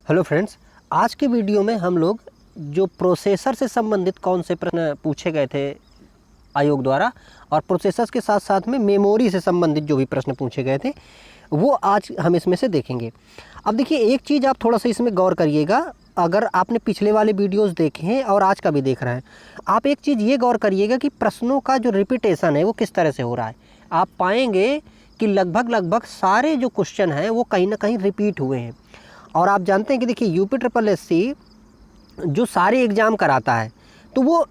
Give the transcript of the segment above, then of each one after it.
Hello friends, आज के video में हम लोग जो प्रोसेसर से संबंधित कौन से प्रश्न पूछे गए थे आयोग द्वारा और प्रोसेसर के साथ साथ में मेमोरी से संबंधित जो भी प्रश्न पूछे गए थे वो आज हम इसमें से देखेंगे। अब देखिए, एक चीज़ आप थोड़ा सा इसमें गौर करिएगा। अगर आपने पिछले वाले वीडियोस देखे हैं और आज का भी देख रहे हैं, आप एक चीज़ ये गौर करिएगा कि प्रश्नों का जो रिपीटेशन है वो किस तरह से हो रहा है। आप पाएंगे कि लगभग सारे जो क्वेश्चन हैं वो कहीं ना कहीं रिपीट हुए हैं। और आप जानते हैं कि देखिए, यूपी जो सारे एग्ज़ाम कराता है, तो वो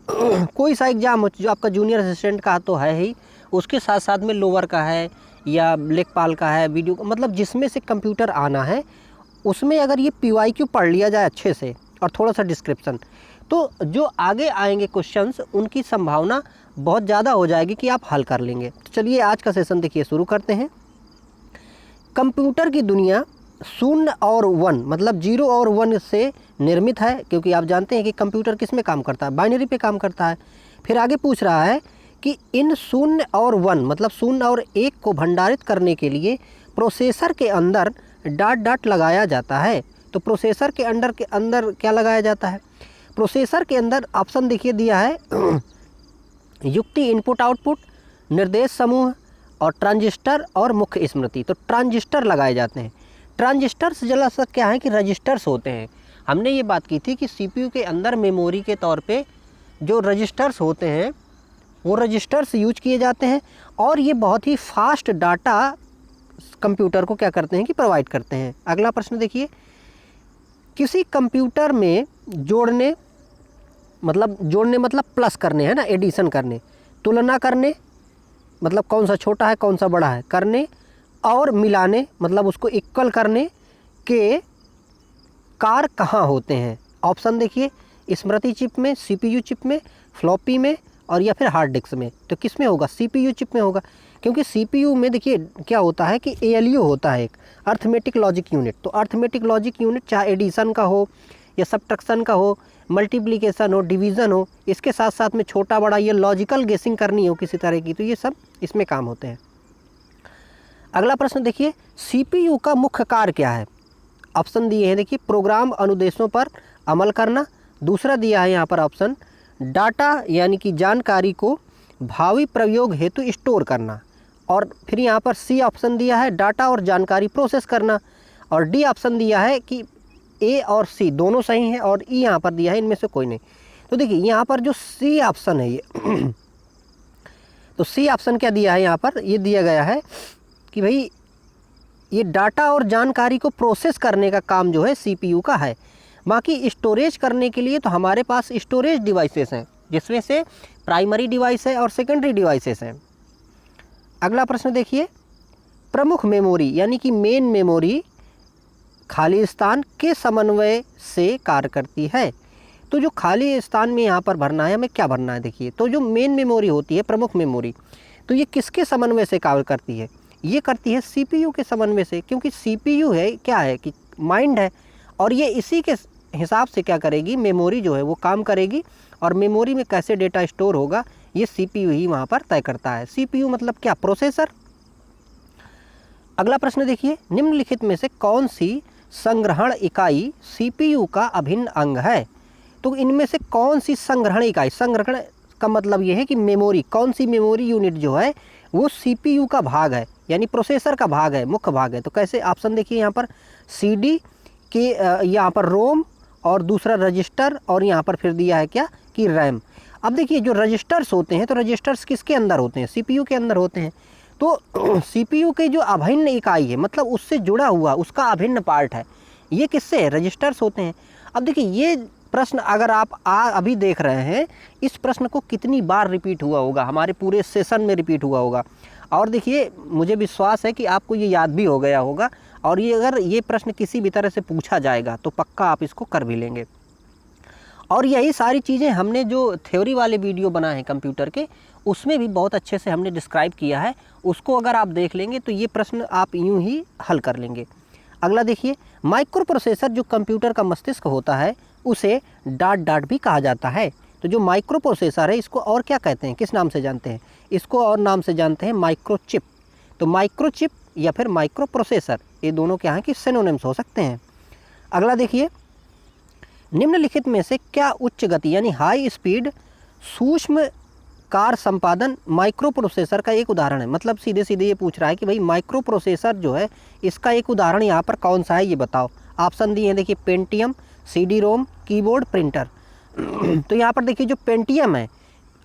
कोई सा एग्ज़ाम हो, जो आपका जूनियर असिस्टेंट का तो है ही, उसके साथ साथ में लोअर का है या लेखपाल का है, वीडियो मतलब जिसमें से कंप्यूटर आना है, उसमें अगर ये PYQ पढ़ लिया जाए अच्छे से और थोड़ा सा डिस्क्रिप्शन, तो जो आगे आएंगे क्वेश्चंस उनकी संभावना बहुत ज़्यादा हो जाएगी कि आप हल कर लेंगे। तो चलिए आज का सेशन देखिए शुरू करते हैं। कंप्यूटर की दुनिया 0 और 1 मतलब 0 और 1 से निर्मित है, क्योंकि आप जानते हैं कि कंप्यूटर किस में काम करता है, बाइनरी पे काम करता है। फिर आगे पूछ रहा है कि इन 0 और 1 मतलब 0 और 1 को भंडारित करने के लिए प्रोसेसर के अंदर डॉट लगाया जाता है। तो प्रोसेसर के अंदर क्या लगाया जाता है? प्रोसेसर के अंदर ऑप्शन देखिए दिया है युक्ति, इनपुट आउटपुट, निर्देश समूह और ट्रांजिस्टर और मुख्य स्मृति। तो ट्रांजिस्टर लगाए जाते हैं। ट्रांजिस्टर्स जला सा क्या है कि रजिस्टर्स होते हैं। हमने ये बात की थी कि CPU के अंदर मेमोरी के तौर पे जो रजिस्टर्स होते हैं वो रजिस्टर्स यूज किए जाते हैं, और ये बहुत ही फास्ट डाटा कंप्यूटर को क्या करते हैं कि प्रोवाइड करते हैं। अगला प्रश्न देखिए, किसी कंप्यूटर में जोड़ने मतलब प्लस करने है ना, एडिशन करने, तुलना करने मतलब कौन सा छोटा है कौन सा बड़ा है करने, और मिलाने मतलब उसको इक्वल करने के कार कहाँ होते हैं? ऑप्शन देखिए, स्मृति चिप में, CPU चिप में, फ्लॉपी में और या फिर हार्ड डिस्क में। तो किस में होगा? CPU चिप में होगा, क्योंकि CPU में देखिए क्या होता है कि ALU होता है, एक अर्थमेटिक लॉजिक यूनिट। तो अर्थमेटिक लॉजिक यूनिट चाहे एडिशन का हो या सब्ट्रैक्शन का हो, मल्टीप्लिकेशन हो, डिवीज़न हो, इसके साथ साथ में छोटा बड़ा ये लॉजिकल गेसिंग करनी हो किसी तरह की, तो ये सब इसमें काम होते हैं। अगला प्रश्न देखिए, CPU का मुख्य कार्य क्या है? ऑप्शन दिए हैं देखिए, प्रोग्राम अनुदेशों पर अमल करना। दूसरा दिया है यहाँ पर ऑप्शन, डाटा यानी कि जानकारी को भावी प्रयोग हेतु स्टोर करना। और फिर यहाँ पर C ऑप्शन दिया है, डाटा और जानकारी प्रोसेस करना। और D ऑप्शन दिया है कि A और C दोनों सही हैं, और E यहाँ पर दिया है इनमें से कोई नहीं। तो देखिए यहाँ पर जो C ऑप्शन है ये तो C ऑप्शन क्या दिया है यहाँ पर? ये दिया गया है कि भाई ये डाटा और जानकारी को प्रोसेस करने का काम जो है CPU का है। बाकी स्टोरेज करने के लिए तो हमारे पास स्टोरेज डिवाइसेस हैं, जिसमें से प्राइमरी डिवाइस है और सेकेंडरी डिवाइसेस हैं। अगला प्रश्न देखिए, प्रमुख मेमोरी यानी कि मेन मेमोरी खाली स्थान के समन्वय से कार्य करती है। तो जो खाली स्थान में यहाँ पर भरना है, हमें क्या भरना है? देखिए, तो जो मेन मेमोरी होती है, प्रमुख मेमोरी, तो ये किसके समन्वय से कार्य करती है? ये करती है CPU के समन्वय से, क्योंकि CPU है क्या है कि माइंड है, और ये इसी के हिसाब से क्या करेगी, मेमोरी जो है वो काम करेगी, और मेमोरी में कैसे डेटा स्टोर होगा ये CPU ही वहाँ पर तय करता है। CPU मतलब क्या? प्रोसेसर। अगला प्रश्न देखिए, निम्नलिखित में से कौन सी संग्रहण इकाई CPU का अभिन्न अंग है? तो इनमें से कौन सी संग्रहण इकाई, संग्रहण का मतलब ये है कि मेमोरी, कौन सी मेमोरी यूनिट जो है वो CPU का भाग है, यानी प्रोसेसर का भाग है, मुख्य भाग है। तो कैसे? ऑप्शन देखिए यहाँ पर CD के यहाँ पर रोम, और दूसरा रजिस्टर, और यहाँ पर फिर दिया है क्या कि रैम। अब देखिए, जो रजिस्टर्स होते हैं, तो रजिस्टर्स किसके अंदर होते हैं? CPU के अंदर होते हैं। तो CPU के जो अभिन्न इकाई है मतलब उससे जुड़ा हुआ उसका अभिन्न पार्ट है, ये किससे है? रजिस्टर्स होते हैं। अब देखिए, ये प्रश्न अगर आप अभी देख रहे हैं, इस प्रश्न को कितनी बार रिपीट हुआ होगा, हमारे पूरे सेशन में रिपीट हुआ होगा। और देखिए, मुझे विश्वास है कि आपको ये याद भी हो गया होगा, और ये अगर ये प्रश्न किसी भी तरह से पूछा जाएगा तो पक्का आप इसको कर भी लेंगे। और यही सारी चीज़ें हमने जो थ्योरी वाले वीडियो बनाए हैं कंप्यूटर के, उसमें भी बहुत अच्छे से हमने डिस्क्राइब किया है। उसको अगर आप देख लेंगे तो ये प्रश्न आप यूँ ही हल कर लेंगे। अगला देखिए, माइक्रो प्रोसेसर जो कंप्यूटर का मस्तिष्क होता है उसे डॉट भी कहा जाता है। तो जो माइक्रो प्रोसेसर है इसको और क्या कहते हैं, किस नाम से जानते हैं? इसको और नाम से जानते हैं माइक्रोचिप। तो माइक्रोचिप या फिर माइक्रो प्रोसेसर, ये दोनों क्या हैं कि सिनोनिम्स हो सकते हैं। अगला देखिए, निम्नलिखित में से क्या उच्च गति यानी हाई स्पीड सूक्ष्म कार्य संपादन माइक्रो प्रोसेसर का एक उदाहरण है। मतलब सीधे सीधे ये पूछ रहा है कि भाई माइक्रो प्रोसेसर जो है इसका एक उदाहरण यहाँ पर कौन सा है ये बताओ। ऑप्शन दिए हैं देखिए, Pentium, CD ROM, keyboard, printer. तो यहाँ पर देखिए जो पेंटियम है,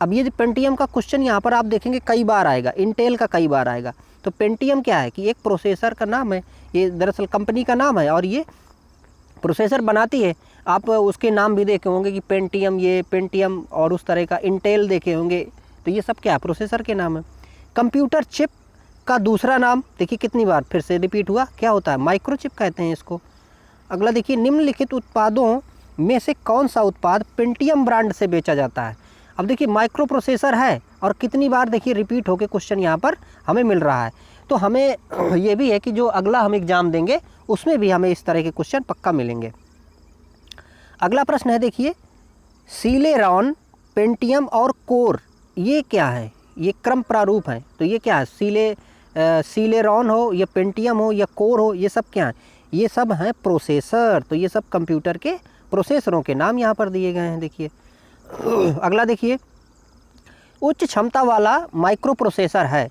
अब ये जो पेंटियम का क्वेश्चन यहाँ पर आप देखेंगे कई बार आएगा, इंटेल का कई बार आएगा। तो पेंटियम क्या है कि एक प्रोसेसर का नाम है, ये दरअसल कंपनी का नाम है और ये प्रोसेसर बनाती है। आप उसके नाम भी देखे होंगे कि पेंटियम, ये पेंटियम और उस तरह का इंटेल देखे होंगे। तो ये सब क्या है, प्रोसेसर के नाम है। कंप्यूटर चिप का दूसरा नाम देखिए कितनी बार फिर से रिपीट हुआ, क्या होता है, माइक्रोचिप कहते हैं इसको। अगला देखिए, निम्नलिखित उत्पादों में से कौन सा उत्पाद पेंटियम ब्रांड से बेचा जाता है। अब देखिए माइक्रो प्रोसेसर है और कितनी बार देखिए रिपीट होकर क्वेश्चन यहाँ पर हमें मिल रहा है। तो हमें ये भी है कि जो अगला हम एग्ज़ाम देंगे उसमें भी हमें इस तरह के क्वेश्चन पक्का मिलेंगे। अगला प्रश्न है देखिए, सीलेरॉन, पेंटियम और कोर ये क्या है, ये क्रम प्रारूप है। तो ये क्या है, सीलेरॉन हो या पेंटियम हो या कोर हो, ये सब क्या है, ये सब हैं प्रोसेसर। तो ये सब कंप्यूटर के प्रोसेसरों के नाम यहाँ पर दिए गए हैं। देखिए अगला देखिए, उच्च क्षमता वाला माइक्रो प्रोसेसर है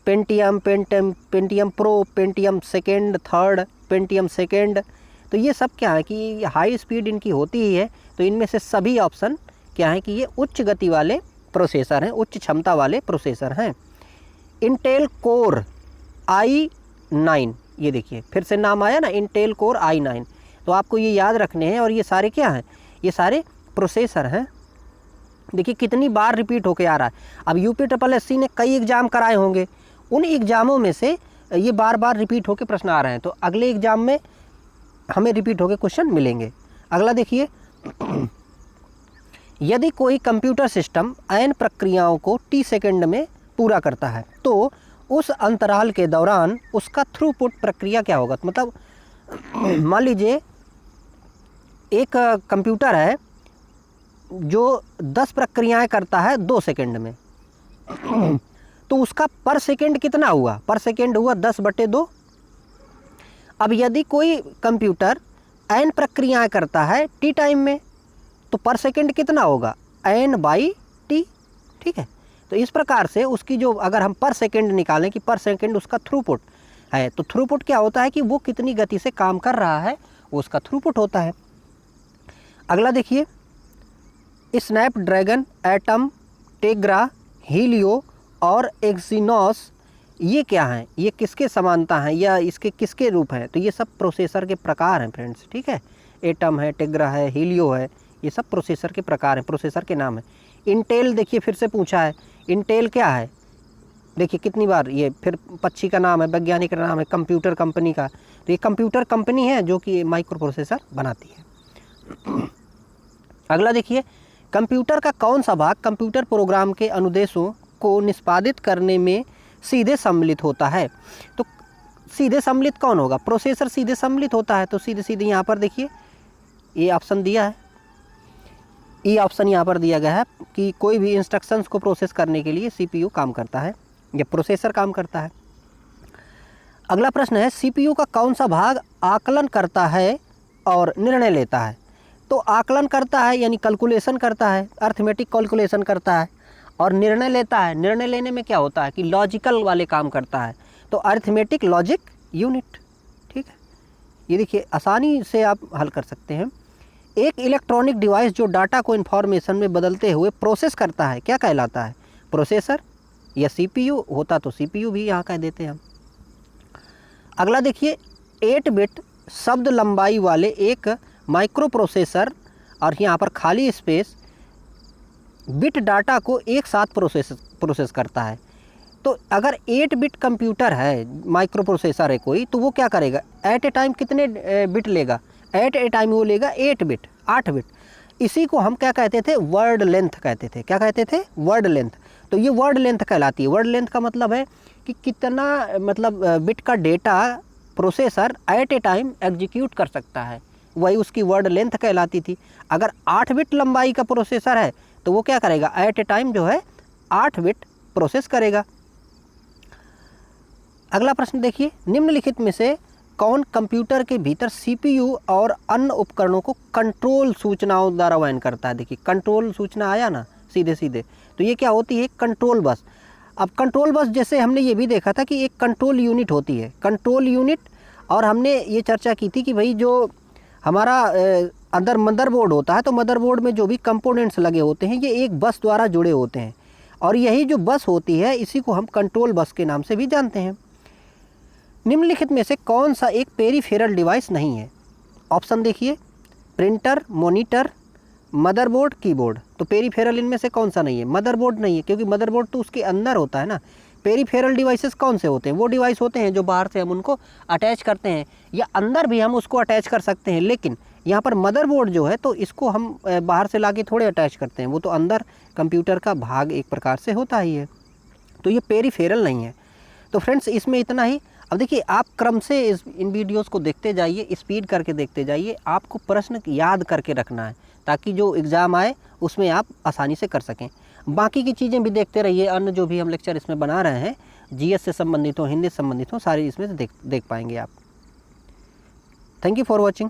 Pentium, Pentium pro, Pentium second, third, Pentium second. तो ये सब क्या है कि हाई स्पीड इनकी होती ही है। तो इनमें से सभी ऑप्शन क्या है कि ये उच्च गति वाले प्रोसेसर हैं, उच्च क्षमता वाले प्रोसेसर हैं। इंटेल कोर i9, ये देखिए फिर से नाम आया ना, इंटेल कोर i9। तो आपको ये याद रखने हैं और ये सारे क्या हैं, ये सारे प्रोसेसर हैं। देखिए कितनी बार रिपीट होके आ रहा है। अब UPSSC ने कई एग्ज़ाम कराए होंगे, उन एग्ज़ामों में से ये बार बार रिपीट होके प्रश्न आ रहे हैं। तो अगले एग्ज़ाम में हमें रिपीट होके क्वेश्चन मिलेंगे। अगला देखिए, यदि कोई कंप्यूटर सिस्टम n प्रक्रियाओं को t सेकंड में पूरा करता है तो उस अंतराल के दौरान उसका थ्रूपुट प्रक्रिया क्या होगा। मतलब मान लीजिए एक कंप्यूटर है जो 10 प्रक्रियाएं करता है 2 सेकंड में, तो उसका पर सेकंड कितना हुआ, पर सेकंड हुआ 10/2। अब यदि कोई कंप्यूटर n प्रक्रियाएं करता है t टाइम में तो पर सेकंड कितना होगा, n/t। ठीक है, तो इस प्रकार से उसकी जो अगर हम पर सेकंड निकालें कि पर सेकंड उसका थ्रूपुट है, तो थ्रूपुट क्या होता है कि वो कितनी गति से काम कर रहा है, वो उसका थ्रूपुट होता है। अगला देखिए, स्नैपड्रैगन, एटम, टेग्रा, हीलियो और एक्सिनोस ये क्या हैं, ये किसके समानता हैं या इसके किसके रूप हैं। तो ये सब प्रोसेसर के प्रकार हैं फ्रेंड्स। ठीक है, एटम है, टेग्रा है, हीलियो है, ये सब प्रोसेसर के प्रकार हैं, प्रोसेसर के नाम हैं। इंटेल देखिए फिर से पूछा है, इंटेल क्या है, देखिए कितनी बार, ये फिर पक्षी का नाम है, वैज्ञानिक का नाम है, कंप्यूटर कंपनी का। तो ये कंप्यूटर कंपनी है जो कि माइक्रो प्रोसेसर बनाती है। अगला देखिए, कंप्यूटर का कौन सा भाग कंप्यूटर प्रोग्राम के अनुदेशों को निष्पादित करने में सीधे सम्मिलित होता है। तो सीधे सम्मिलित कौन होगा, प्रोसेसर सीधे सम्मिलित होता है। तो सीधे सीधे यहाँ पर देखिए ये ऑप्शन दिया है, ये ऑप्शन यहाँ पर दिया गया है कि कोई भी इंस्ट्रक्शंस को प्रोसेस करने के लिए CPU काम करता है या प्रोसेसर काम करता है। अगला प्रश्न है, CPU का कौन सा भाग आकलन करता है और निर्णय लेता है। तो आकलन करता है यानी कैलकुलेशन करता है, अर्थमेटिक कैलकुलेशन करता है, और निर्णय लेता है, निर्णय लेने में क्या होता है कि लॉजिकल वाले काम करता है। तो अर्थमेटिक लॉजिक यूनिट। ठीक है, ये देखिए आसानी से आप हल कर सकते हैं। एक इलेक्ट्रॉनिक डिवाइस जो डाटा को इन्फॉर्मेशन में बदलते हुए प्रोसेस करता है क्या कहलाता है, प्रोसेसर या CPU। होता तो CPU भी यहाँ कह देते हैं हम। अगला देखिए, 8 बिट शब्द लंबाई वाले एक माइक्रो प्रोसेसर, और यहाँ पर खाली स्पेस, बिट डाटा को एक साथ प्रोसेस करता है। तो अगर 8 बिट कंप्यूटर है, माइक्रो प्रोसेसर है कोई, तो वो क्या करेगा, एट ए टाइम कितने बिट लेगा, एट ए टाइम वो लेगा 8 बिट, 8 बिट। इसी को हम क्या कहते थे, वर्ड लेंथ कहते थे। क्या कहते थे, वर्ड लेंथ। तो ये वर्ड लेंथ कहलाती है। वर्ड लेंथ का मतलब है कि कितना मतलब बिट का data processor at a time execute कर सकता है, वही उसकी वर्ड लेंथ कहलाती थी। अगर 8 बिट लंबाई का प्रोसेसर है तो वो क्या करेगा, एट ए टाइम जो है 8 बिट प्रोसेस करेगा। अगला प्रश्न देखिए, निम्नलिखित में से कौन कंप्यूटर के भीतर सीपीयू और अन्य उपकरणों को कंट्रोल सूचनाओं द्वारा वहन करता है। देखिए कंट्रोल सूचना आया ना सीधे सीधे, तो ये क्या होती है, कंट्रोल बस। अब कंट्रोल बस जैसे हमने ये भी देखा था कि एक कंट्रोल यूनिट होती है, कंट्रोल यूनिट, और हमने ये चर्चा की थी कि भाई जो हमारा अंदर मदरबोर्ड होता है, तो मदरबोर्ड में जो भी कंपोनेंट्स लगे होते हैं ये एक बस द्वारा जुड़े होते हैं, और यही जो बस होती है इसी को हम कंट्रोल बस के नाम से भी जानते हैं। निम्नलिखित में से कौन सा एक पेरिफेरल डिवाइस नहीं है? ऑप्शन देखिए, प्रिंटर, मॉनिटर, मदरबोर्ड, कीबोर्ड। तो पेरिफेरल इनमें से कौन सा नहीं है? मदरबोर्ड नहीं है, क्योंकि मदरबोर्ड तो उसके अंदर होता है ना। पेरिफेरल डिवाइसेस कौन से होते हैं? वो डिवाइस होते हैं जो बाहर से हम उनको अटैच करते हैं, या अंदर भी हम उसको अटैच कर सकते हैं, लेकिन यहाँ पर मदरबोर्ड जो है तो इसको हम बाहर से लाके थोड़े अटैच करते हैं, वो तो अंदर कंप्यूटर का भाग एक प्रकार से होता ही है, तो ये पेरिफेरल नहीं है। तो फ्रेंड्स इसमें इतना ही। अब देखिए आप क्रम से इन वीडियोस को देखते जाइए, स्पीड करके देखते जाइए, आपको प्रश्न याद करके रखना है ताकि जो एग्ज़ाम आए उसमें आप आसानी से कर सकें। बाकी की चीज़ें भी देखते रहिए, अन्य जो भी हम लेक्चर इसमें बना रहे हैं, जीएस से संबंधित हो, हिंदी से संबंधित हो, सारी इसमें देख पाएंगे आप। Thank you for watching.